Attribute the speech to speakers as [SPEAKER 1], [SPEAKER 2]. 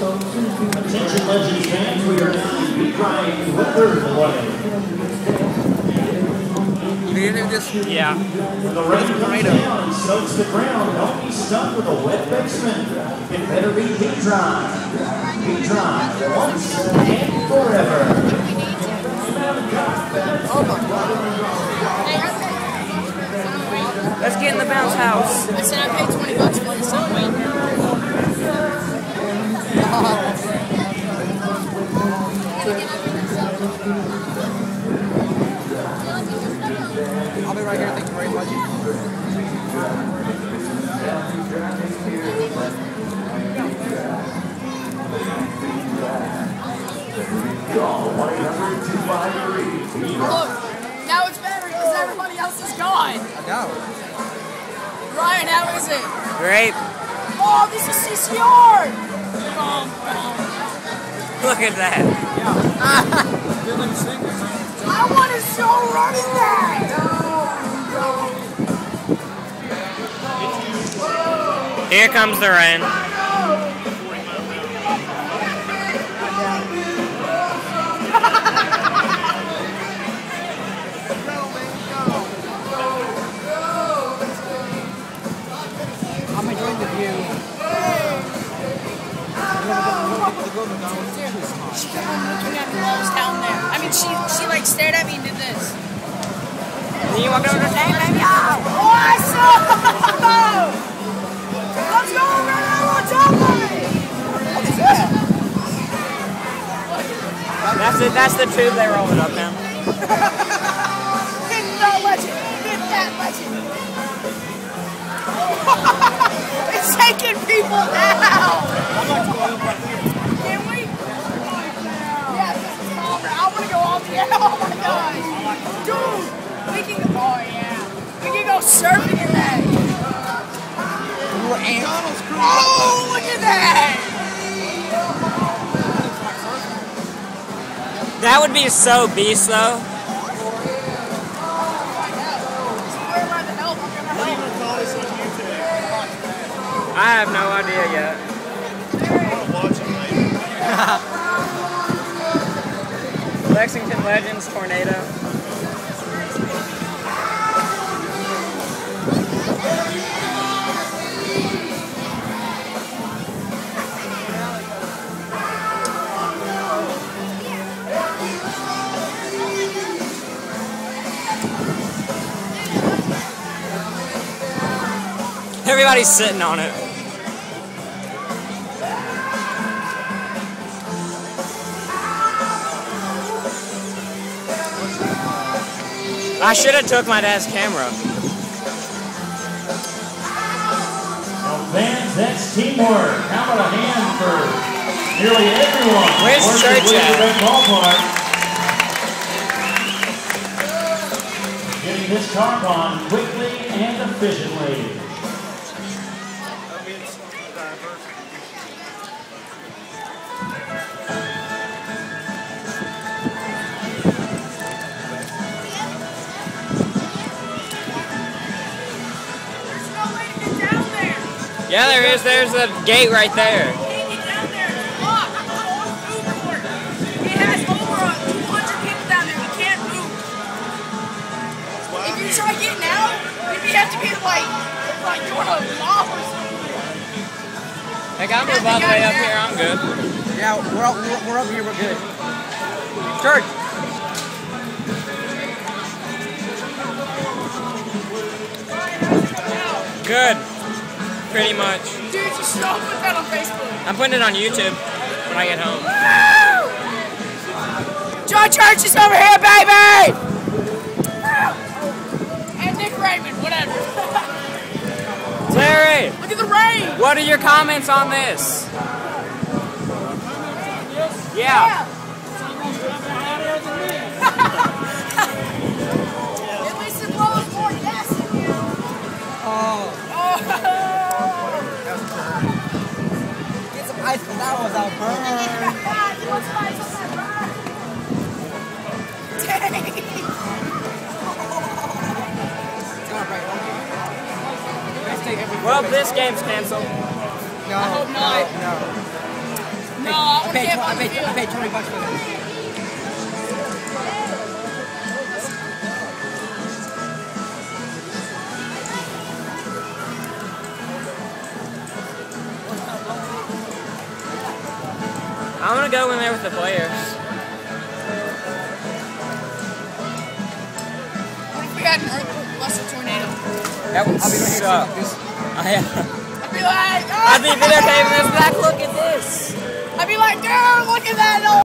[SPEAKER 1] Attention Legends fans, we are now beat drying the third delay.
[SPEAKER 2] Yeah.
[SPEAKER 1] When the rain comes down and soaks the ground, don't be stuck with a wet basement. It better be beat dry. Beat dry once and forever.
[SPEAKER 3] Oh my God.
[SPEAKER 2] Let's get in the bounce house.
[SPEAKER 3] I said I paid $20 for this, so wait.
[SPEAKER 4] I'll be right here, thank you very much.
[SPEAKER 3] Look, now it's better because everybody else is gone.
[SPEAKER 4] I know.
[SPEAKER 3] Ryan, how is it?
[SPEAKER 2] Great.
[SPEAKER 3] Oh, this is CCR!
[SPEAKER 2] Look at that.
[SPEAKER 3] I want to show running that!
[SPEAKER 2] Here comes the rain.
[SPEAKER 4] I'm enjoying the view.
[SPEAKER 3] She kept on looking at me while I was down there. I mean, she like stared at me and did this.
[SPEAKER 2] Then you walked over to say, baby,
[SPEAKER 3] Awesome! Let's go right now on top of me! What's that?
[SPEAKER 2] That's it. That's the tube they roll it up now.
[SPEAKER 3] Hit that legend! Hit that legend! It's taking people out! Can we? Yeah, this is calmer. I want to go off the air. Oh my gosh! Dude! We can go. Oh yeah. We can go surfing in that. Oh, look at that!
[SPEAKER 2] That would be so beast, though. I have no idea yet. Lexington Legends Tornado. Everybody's sitting on it. I should have took my dad's camera.
[SPEAKER 1] Now, fans, that's teamwork. How about a hand for nearly everyone?
[SPEAKER 2] Where's Church at?
[SPEAKER 1] Getting this carp on quickly and efficiently.
[SPEAKER 2] Yeah, there is. There's a gate right there.
[SPEAKER 3] It has over 200 people down there. We can't move. If you try getting out, we have to be like doing a mob or something.
[SPEAKER 2] Heck, I'll move all the way up here. I'm good.
[SPEAKER 4] Yeah, we're up here, we're good. Church!
[SPEAKER 2] Good. Pretty much.
[SPEAKER 3] Dude, you should all put that on Facebook.
[SPEAKER 2] I'm putting it on YouTube when I get home.
[SPEAKER 3] Woo! John Church is over here, baby! And Nick Raymond, whatever.
[SPEAKER 2] Larry!
[SPEAKER 3] Look at the rain!
[SPEAKER 2] What are your comments on this? Yeah.
[SPEAKER 3] At least it blows more gas than you.
[SPEAKER 4] Oh. Get some ice, because that was a burn.
[SPEAKER 3] You want some ice on that burn? Dang.
[SPEAKER 2] Well, this game's canceled.
[SPEAKER 4] No,
[SPEAKER 3] I hope not.
[SPEAKER 4] No.
[SPEAKER 3] No, I want to camp on the
[SPEAKER 4] I
[SPEAKER 3] field.
[SPEAKER 4] paid $20 for that.
[SPEAKER 2] I'm gonna go in there with the players.
[SPEAKER 3] What if we had an earthquake plus a tornado?
[SPEAKER 2] That would
[SPEAKER 4] I'll be right here.
[SPEAKER 2] suck.
[SPEAKER 3] I'd be like,
[SPEAKER 2] I'd be videotaping this back. Look at this.
[SPEAKER 3] I'd be like, dude, look at that.